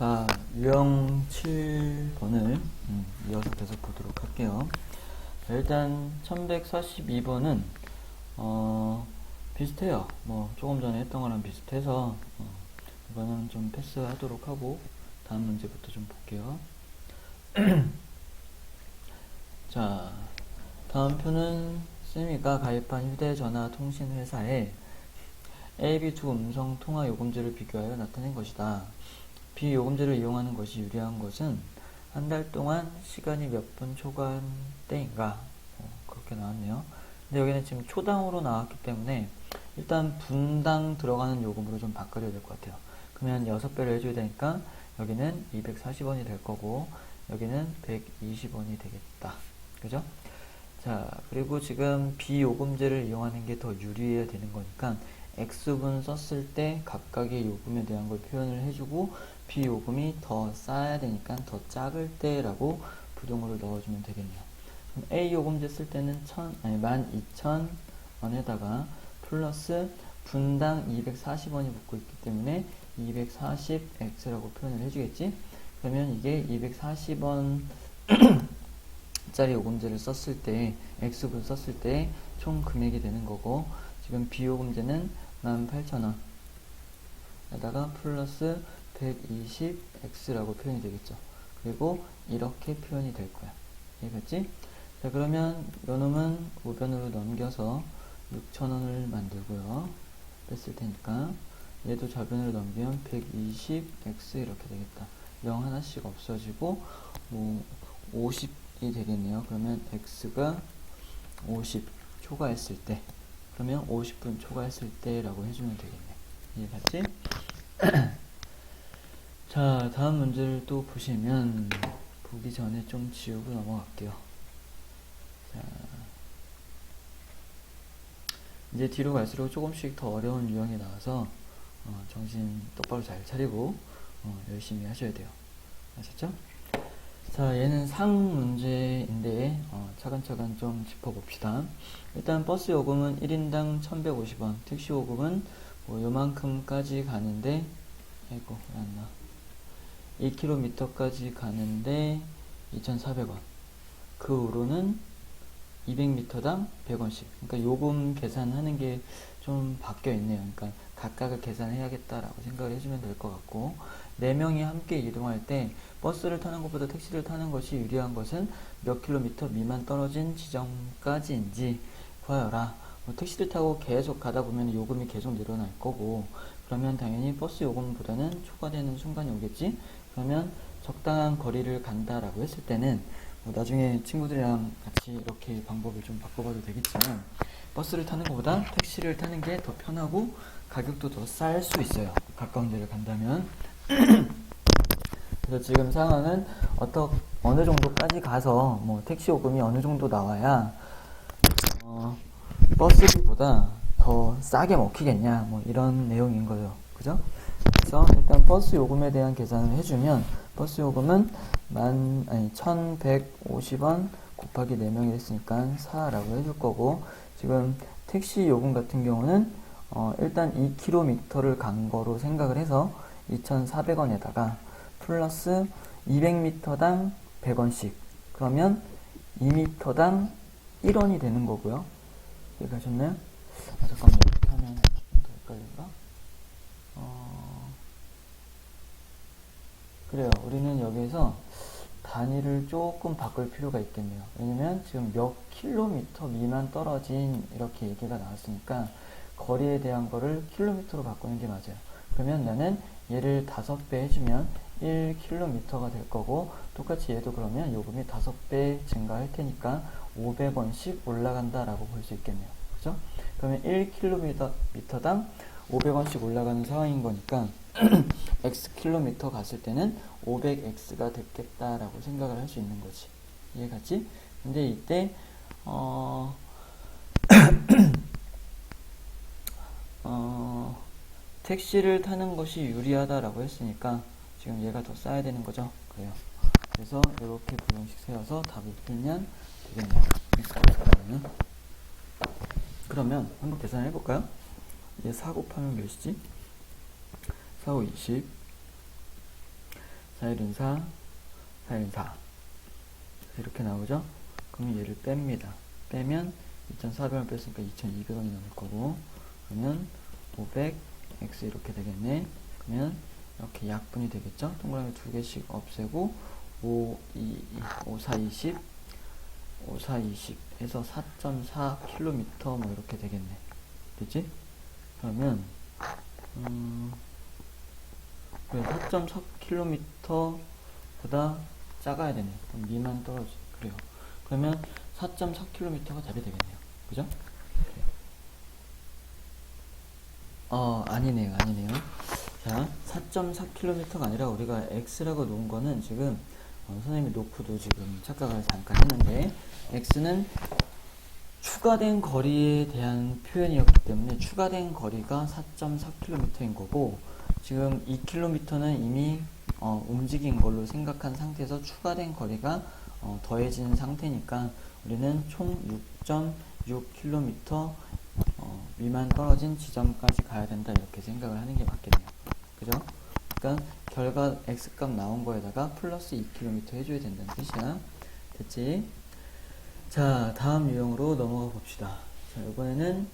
자, 유형 7번을 이어서 계속 보도록 할게요. 자, 일단 1142번은 비슷해요. 뭐 조금 전에 했던 거랑 비슷해서 이거는 좀 패스하도록 하고 다음 문제부터 좀 볼게요. 자, 다음 표는 쌤이가 가입한 휴대전화 통신회사에 AB2 음성 통화 요금제를 비교하여 나타낸 것이다. 비요금제를 이용하는 것이 유리한 것은 한 달 동안 시간이 몇 분 초과한 때인가? 그렇게 나왔네요. 근데 여기는 지금 초당으로 나왔기 때문에 일단 분당 들어가는 요금으로 좀 바꿔줘야 될 것 같아요. 그러면 6배를 해줘야 되니까 여기는 240원이 될 거고 여기는 120원이 되겠다. 그죠? 자, 그리고 지금 비요금제를 이용하는 게 더 유리해야 되는 거니까 X분 썼을 때 각각의 요금에 대한 걸 표현을 해주고 비요금이 더 싸야 되니까 더 작을 때라고 부동으로 넣어주면 되겠네요. 그럼 A 요금제 쓸 때는 12,000원에다가 플러스 분당 240원이 붙고 있기 때문에 240X라고 표현을 해주겠지? 그러면 이게 240원 짜리 요금제를 썼을 때 X분 썼을 때 총 금액이 되는 거고 지금 비요금제는 18,000원 에다가 플러스 120X라고 표현이 되겠죠. 그리고 이렇게 표현이 될 거야. 이해갔지? 자, 그러면 요놈은 우변으로 넘겨서 6,000원을 만들고요. 뺐을 테니까 얘도 좌변으로 넘기면 120X 이렇게 되겠다. 0 하나씩 없어지고 50이 되겠네요. 그러면 X가 50 초과했을 때 그러면 50분 초과했을 때라고 해주면 되겠네. 이해갔지? 자, 다음 문제를 또 보시면 보기 전에 좀 지우고 넘어갈게요. 자, 이제 뒤로 갈수록 조금씩 더 어려운 유형이 나와서 정신 똑바로 잘 차리고 열심히 하셔야 돼요. 아셨죠? 자, 얘는 상 문제인데 차근차근 좀 짚어봅시다. 일단 버스 요금은 1인당 1150원, 택시 요금은 뭐 요만큼까지 가는데 아이고 왜 안 나와 2km까지 가는데 2,400원. 그 후로는 200m당 100원씩. 그러니까 요금 계산하는 게 좀 바뀌어 있네요. 그러니까 각각을 계산해야겠다라고 생각을 해주면 될 것 같고 4명이 함께 이동할 때 버스를 타는 것보다 택시를 타는 것이 유리한 것은 몇 킬로미터 미만 떨어진 지점까지인지 구하여라. 뭐 택시를 타고 계속 가다 보면 요금이 계속 늘어날 거고 그러면 당연히 버스 요금보다는 초과되는 순간이 오겠지. 그러면 적당한 거리를 간다라고 했을 때는 뭐 나중에 친구들이랑 같이 이렇게 방법을 좀 바꿔봐도 되겠지만 버스를 타는 것보다 택시를 타는 게 더 편하고 가격도 더 쌀 수 있어요. 가까운 데를 간다면. 그래서 지금 상황은 어느 정도까지 가서 뭐 택시 요금이 어느 정도 나와야 버스비보다 더 싸게 먹히겠냐 뭐 이런 내용인 거죠. 그죠? 그래서 일단 버스 요금에 대한 계산을 해주면 버스 요금은 1150원 곱하기 4명이 됐으니까 4라고 해줄 거고 지금 택시 요금 같은 경우는 일단 2km를 간 거로 생각을 해서 2,400원에다가 플러스 200m당 100원씩 그러면 2m당 1원이 되는 거고요. 이해가셨나요? 잠깐만 이렇게 하면 좀 더 헷갈린가? 그래요. 우리는 여기서 단위를 조금 바꿀 필요가 있겠네요. 왜냐면 지금 몇 킬로미터 미만 떨어진 이렇게 얘기가 나왔으니까 거리에 대한 거를 킬로미터로 바꾸는 게 맞아요. 그러면 나는 얘를 5배 해주면 1km가 될 거고 똑같이 얘도 그러면 요금이 5배 증가할 테니까 500원씩 올라간다 라고 볼 수 있겠네요. 그죠? 그러면 1km당 500원씩 올라가는 상황인 거니까 X킬로미터 갔을 때는 500X가 됐겠다라고 생각을 할 수 있는 거지. 이해갔지? 근데 이때 택시를 타는 것이 유리하다라고 했으니까 지금 얘가 더 싸야 되는 거죠. 그래요. 그래서 이렇게 부등식 세워서 답을 풀면 되겠네요. 그러면 한번 계산해 볼까요? 얘 4 곱하면 몇이지? 4, 5, 20 4일은 4, 4일은 4. 이렇게 나오죠? 그럼 얘를 뺍니다. 빼면 2,400원 뺐으니까 2,200원이 남을 거고, 그러면 500x 이렇게 되겠네. 그러면 이렇게 약분이 되겠죠? 동그라미 2개씩 없애고 5, 4, 20 5, 4, 20 해서 4.4km 뭐 이렇게 되겠네. 그치? 그러면 4.4km보다 작아야 되네. 그럼 미만 떨어지. 그래요. 그러면 4.4km가 답이 되겠네요. 그죠? 그래요. 아니네요. 자, 4.4km가 아니라 우리가 x라고 놓은 거는 지금 선생님이 놓고도 지금 착각을 잠깐 했는데, x는 추가된 거리에 대한 표현이었기 때문에 추가된 거리가 4.4km인 거고, 지금 2km는 이미 움직인 걸로 생각한 상태에서 추가된 거리가 더해진 상태니까 우리는 총 6.6km 미만 떨어진 지점까지 가야 된다, 이렇게 생각을 하는 게 맞겠네요. 그죠? 그러니까 결과 x값 나온 거에다가 플러스 2km 해줘야 된다는 뜻이야. 됐지? 자, 다음 유형으로 넘어가 봅시다. 자, 이번에는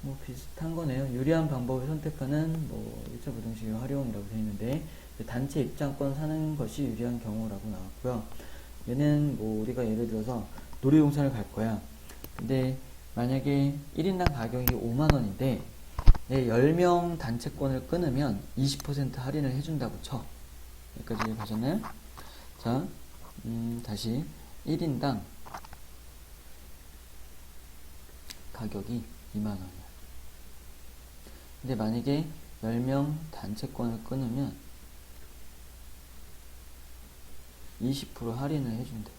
뭐 비슷한 거네요. 유리한 방법을 선택하는 뭐 1차 부등식의 활용이라고 되어 있는데, 단체 입장권 사는 것이 유리한 경우라고 나왔고요. 얘는 뭐 우리가 예를 들어서 놀이동산을 갈 거야. 근데 만약에 1인당 가격이 5만원인데 내 10명 단체권을 끊으면 20% 할인을 해준다고 쳐. 여기까지 가셨나요? 자, 다시 1인당 가격이 2만원이야. 근데 만약에 10명 단체권을 끊으면 20% 할인을 해준대.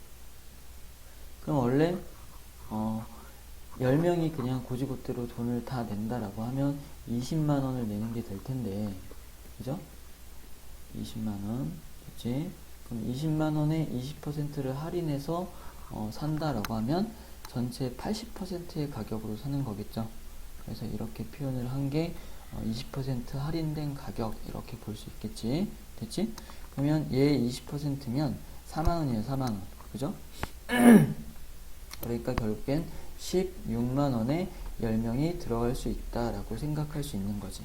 그럼 원래 10명이 그냥 고지고대로 돈을 다 낸다라고 하면 20만원을 내는 게 될 텐데, 그죠? 20만원, 그치? 그럼 20만원에 20%를 할인해서 산다라고 하면 전체 80%의 가격으로 사는 거겠죠? 그래서 이렇게 표현을 한 게 20% 할인된 가격, 이렇게 볼 수 있겠지? 됐지? 그러면 얘 20%면 4만원이에요, 4만원. 그죠? 그러니까 결국엔 16만원에 10명이 들어갈 수 있다라고 생각할 수 있는 거지.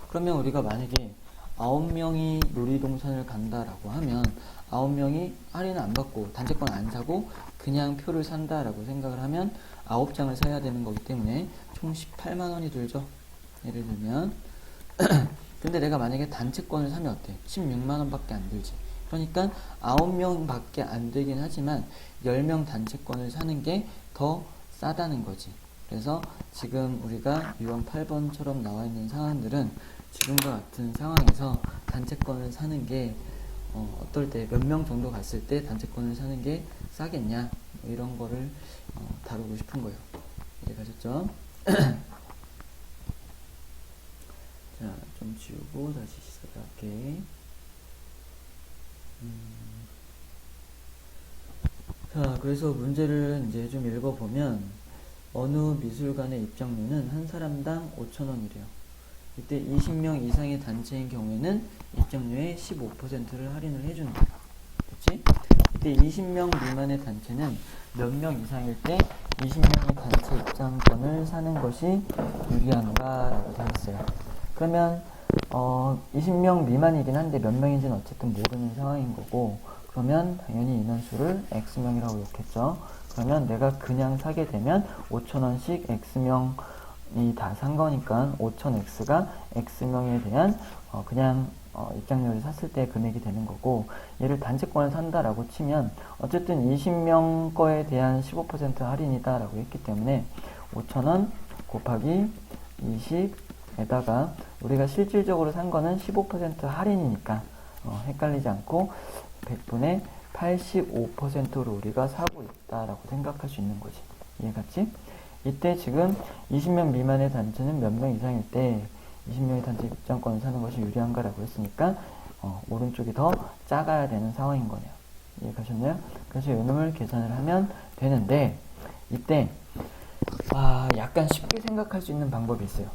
그러면 우리가 만약에 9명이 놀이동산을 간다라고 하면 9명이 할인을 안 받고 단체권 안 사고 그냥 표를 산다라고 생각을 하면 9장을 사야 되는 거기 때문에 총 18만원이 들죠. 예를 들면 근데 내가 만약에 단체권을 사면 어때? 16만원밖에 안 들지. 그러니까 9명밖에 안 되긴 하지만 10명 단체권을 사는 게 더 싸다는 거지. 그래서 지금 우리가 유형 8번처럼 나와 있는 상황들은 지금과 같은 상황에서 단체권을 사는 게 어떨 때 몇 명 정도 갔을 때 단체권을 사는 게 싸겠냐, 뭐 이런 거를 다루고 싶은 거예요. 이해가셨죠? 자, 좀 지우고 다시 시작할게. 자, 그래서 문제를 이제 좀 읽어보면 어느 미술관의 입장료는 한 사람당 5,000원이래요. 이때 20명 이상의 단체인 경우에는 입장료의 15%를 할인을 해주는 거야. 그치? 이때 20명 미만의 단체는 몇 명 이상일 때 20명의 단체 입장권을 사는 것이 유리한가? 라고 되어 있어요. 그러면 20명 미만이긴 한데 몇 명인지는 어쨌든 모르는 상황인 거고, 그러면 당연히 인원수를 X명이라고 놓겠죠. 그러면 내가 그냥 사게 되면 5,000원씩 X명이 다 산 거니까 5,000X가 X명에 대한 그냥 입장료를 샀을 때 금액이 되는 거고, 얘를 단체권을 산다라고 치면 어쨌든 20명 거에 대한 15% 할인이다 라고 했기 때문에 5,000원 곱하기 20에다가 우리가 실질적으로 산 거는 15% 할인이니까 헷갈리지 않고 100분의 85%로 우리가 사고 있다라고 생각할 수 있는 거지. 이해갔지? 이때 지금 20명 미만의 단체는 몇 명 이상일 때 20명의 단체 입장권을 사는 것이 유리한가라고 했으니까 오른쪽이 더 작아야 되는 상황인 거네요. 이해가셨나요? 그래서 이놈을 계산을 하면 되는데, 이때 약간 쉽게 생각할 수 있는 방법이 있어요.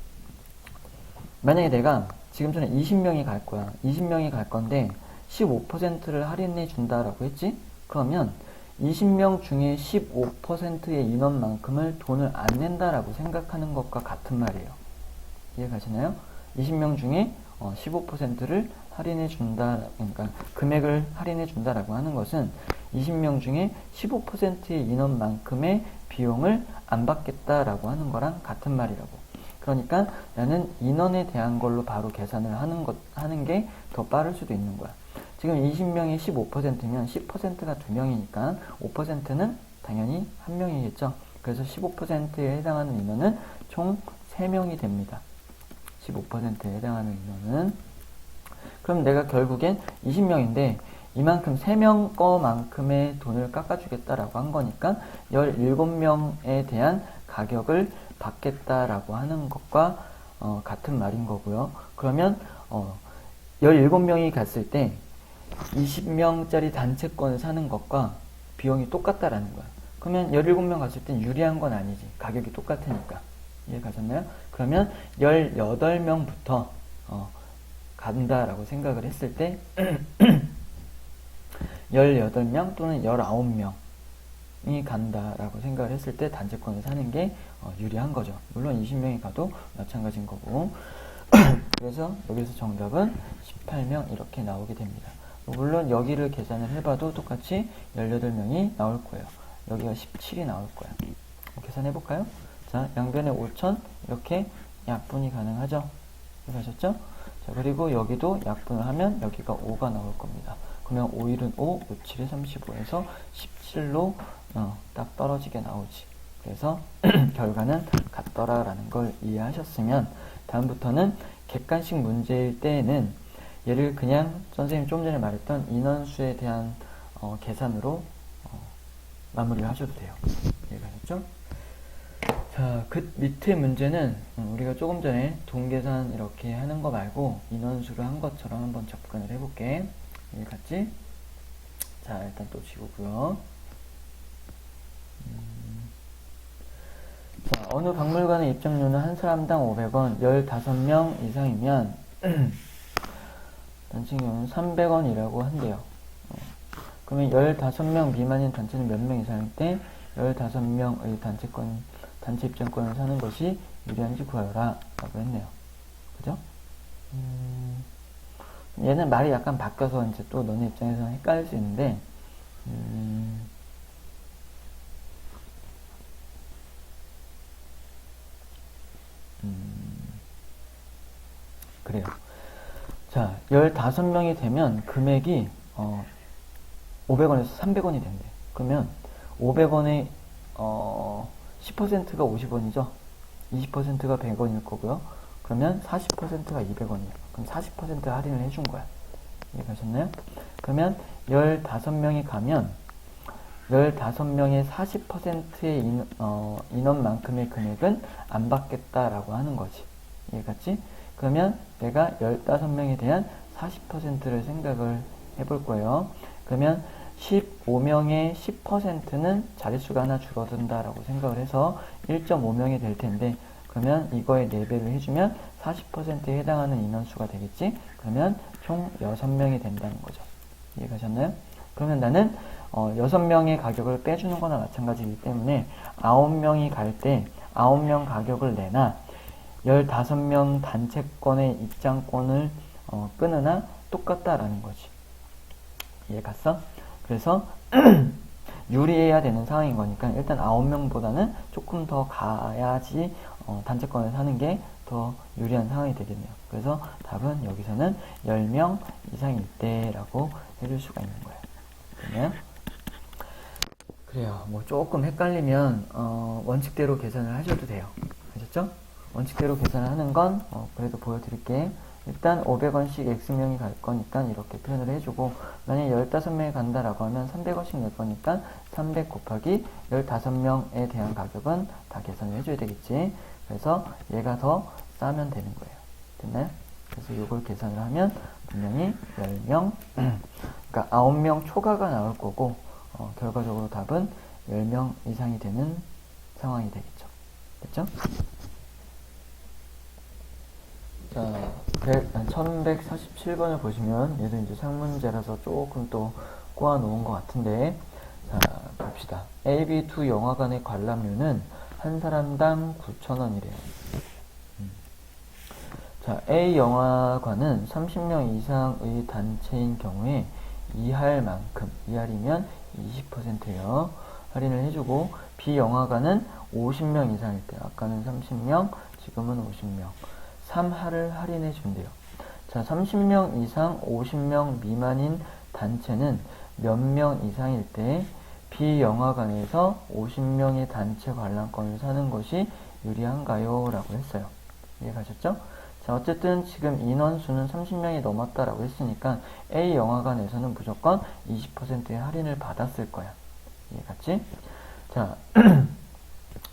만약에 내가 지금 전에 20명이 갈 거야. 20명이 갈 건데 15%를 할인해 준다라고 했지? 그러면 20명 중에 15%의 인원만큼을 돈을 안 낸다라고 생각하는 것과 같은 말이에요. 이해가시나요? 20명 중에 15%를 할인해 준다, 그러니까 금액을 할인해 준다라고 하는 것은 20명 중에 15%의 인원만큼의 비용을 안 받겠다라고 하는 거랑 같은 말이라고. 그러니까 나는 인원에 대한 걸로 바로 계산을 하는 게 더 빠를 수도 있는 거야. 지금 20명이 15%면 10%가 2명이니까 5%는 당연히 1명이겠죠. 그래서 15%에 해당하는 인원은 총 3명이 됩니다. 15%에 해당하는 인원은. 그럼 내가 결국엔 20명인데 이만큼 3명 거만큼의 돈을 깎아주겠다라고 한 거니까 17명에 대한 가격을 받겠다라고 하는 것과 같은 말인 거고요. 그러면 17명이 갔을 때 20명짜리 단체권을 사는 것과 비용이 똑같다라는 거야. 그러면 17명 갔을 땐 유리한 건 아니지. 가격이 똑같으니까. 이해 가셨나요? 그러면 18명부터 간다라고 생각을 했을 때 18명 또는 19명이 간다라고 생각을 했을 때 단체권을 사는 게 유리한 거죠. 물론 20명이 가도 마찬가지인 거고. 그래서 여기서 정답은 18명 이렇게 나오게 됩니다. 물론 여기를 계산을 해봐도 똑같이 18명이 나올 거예요. 여기가 17이 나올 거예요. 계산해 볼까요? 자, 양변에 5,000 이렇게 약분이 가능하죠. 이해하셨죠? 자, 그리고 여기도 약분을 하면 여기가 5가 나올 겁니다. 그러면 5, 1은 5, 5, 7에 35에서 17로 딱 떨어지게 나오지. 그래서 결과는 같더라라는 걸 이해하셨으면 다음부터는 객관식 문제일 때에는 얘를 그냥 선생님이 좀 전에 말했던 인원수에 대한 계산으로 마무리를 하셔도 돼요. 이해가셨죠? 자, 그 밑에 문제는 우리가 조금 전에 동계산 이렇게 하는 거 말고 인원수를 한 것처럼 한번 접근을 해볼게. 이해갔지? 자, 일단 또 지우고요. 자, 어느 박물관의 입장료는 한 사람당 500원, 15명 이상이면 단체료는 300원이라고 한대요. 그러면 15명 미만인 단체는 몇 명 이상일 때 15명의 단체 입장권을 사는 것이 유리한지 구하여라 라고 했네요. 그죠? 얘는 말이 약간 바뀌어서 이제 또 너네 입장에서는 헷갈릴 수 있는데 그래요. 자, 15명이 되면 금액이 500원에서 300원이 된대. 그러면 500원의 10%가 50원이죠. 20%가 100원일 거고요. 그러면 40%가 200원이에요. 그럼 40% 할인을 해준 거야. 이해가셨나요? 그러면 15명이 가면 15명의 40%의 인원만큼의 금액은 안 받겠다라고 하는 거지. 이해갔지? 그러면 내가 15명에 대한 40%를 생각을 해볼 거예요. 그러면 15명의 10%는 자릿수가 하나 줄어든다라고 생각을 해서 1.5명이 될 텐데, 그러면 이거에 4배를 해주면 40%에 해당하는 인원수가 되겠지? 그러면 총 6명이 된다는 거죠. 이해가셨나요? 그러면 나는 6명의 가격을 빼주는 거나 마찬가지이기 때문에 9명이 갈 때 9명 가격을 내나 15명 단체권의 입장권을 끊으나 똑같다라는 거지. 이해 갔어? 그래서 유리해야 되는 상황인 거니까 일단 9명보다는 조금 더 가야지 단체권을 사는 게 더 유리한 상황이 되겠네요. 그래서 답은 여기서는 10명 이상일 때라고 해줄 수가 있는 거예요. 그러면 그래요. 뭐 조금 헷갈리면 원칙대로 계산을 하셔도 돼요. 아셨죠? 원칙대로 계산을 하는 건 그래도 보여드릴게. 일단 500원씩 X명이 갈 거니까 이렇게 표현을 해주고, 만약에 15명이 간다라고 하면 300원씩 낼 거니까 300 곱하기 15명에 대한 가격은 다 계산을 해줘야 되겠지. 그래서 얘가 더 싸면 되는 거예요. 됐나요? 그래서 이걸 계산을 하면 분명히 10명, 그러니까 9명 초과가 나올 거고, 결과적으로 답은 10명 이상이 되는 상황이 되겠죠. 됐죠? 자, 1147번을 보시면 얘도 이제 상문제라서 조금 또 꼬아놓은 것 같은데, 자, 봅시다. AB2 영화관의 관람료는 한 사람당 9,000원이래요. 자, A 영화관은 30명 이상의 단체인 경우에 2할만큼, 2할이면 20%예요. 할인을 해주고, B 영화관은 50명 이상일 때, 아까는 30명, 지금은 50명. 3할을 할인해 준대요. 자, 30명 이상 50명 미만인 단체는 몇 명 이상일 때 B 영화관에서 50명의 단체 관람권을 사는 것이 유리한가요? 라고 했어요. 이해가셨죠? 자, 어쨌든 지금 인원수는 30명이 넘었다라고 했으니까 A 영화관에서는 무조건 20%의 할인을 받았을 거야. 이해갔지? 자,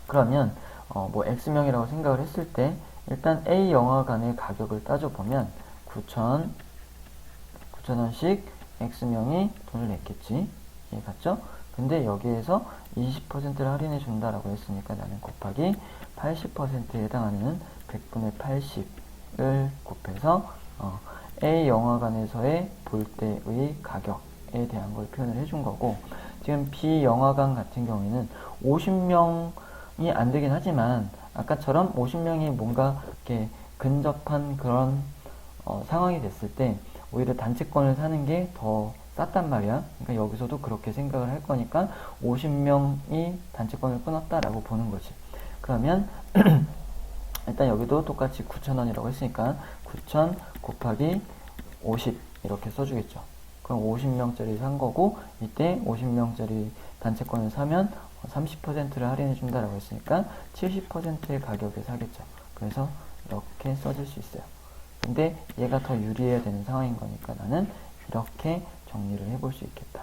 그러면 뭐 X명이라고 생각을 했을 때 일단 A 영화관의 가격을 따져보면 9,000원씩 X명이 돈을 냈겠지. 이해갔죠? 근데 여기에서 20%를 할인해 준다라고 했으니까 나는 곱하기 80%에 해당하는 100분의 80을 곱해서 A 영화관에서의 볼 때의 가격에 대한 걸 표현을 해준 거고, 지금 B 영화관 같은 경우에는 50명이 안 되긴 하지만 아까처럼 50명이 뭔가 이렇게 근접한 그런 상황이 됐을 때 오히려 단체권을 사는 게 더 쌌단 말이야. 그러니까 여기서도 그렇게 생각을 할 거니까 50명이 단체권을 끊었다라고 보는 거지. 그러면 일단 여기도 똑같이 9,000원이라고 했으니까 9,000 곱하기 50 이렇게 써주겠죠. 그럼 50명짜리 산 거고, 이때 50명짜리 단체권을 사면 30%를 할인해 준다라고 했으니까 70%의 가격에 사겠죠. 그래서 이렇게 써줄 수 있어요. 근데 얘가 더 유리해야 되는 상황인 거니까 나는 이렇게 정리를 해볼 수 있겠다.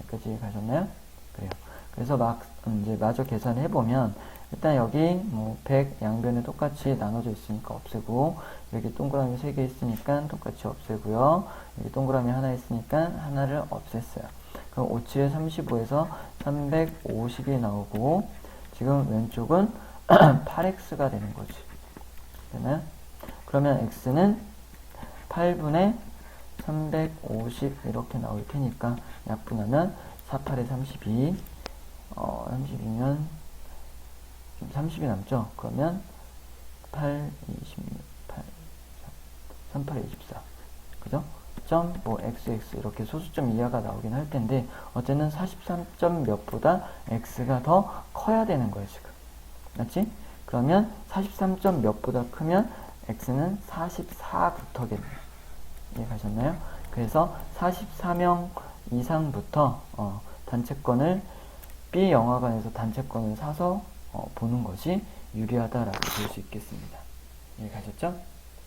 여기까지 이해가셨나요? 그래요. 그래서 이제 마저 계산을 해보면 일단 여기 뭐 100 양변에 똑같이 나눠져 있으니까 없애고, 여기 동그라미 3개 있으니까 똑같이 없애고요. 여기 동그라미 하나 있으니까 하나를 없앴어요. 그럼 5, 7에 35에서 350이 나오고, 지금 왼쪽은 8x가 되는 거지. 되나요? 그러면 x는 8분의 350 이렇게 나올 테니까 약분하면 4, 8에 32, 32면 30이 남죠? 그러면 8, 26, 8, 3, 8에 24. 그죠? 점, 뭐, xx 이렇게 소수점 이하가 나오긴 할 텐데, 어쨌든 43점 몇보다 x가 더 커야 되는 거예요, 지금. 맞지? 그러면 43점 몇보다 크면 x는 44부터겠네요. 이해가셨나요? 그래서 44명 이상부터 단체권을 B 영화관에서 단체권을 사서 보는 것이 유리하다라고 볼 수 있겠습니다. 이해가셨죠?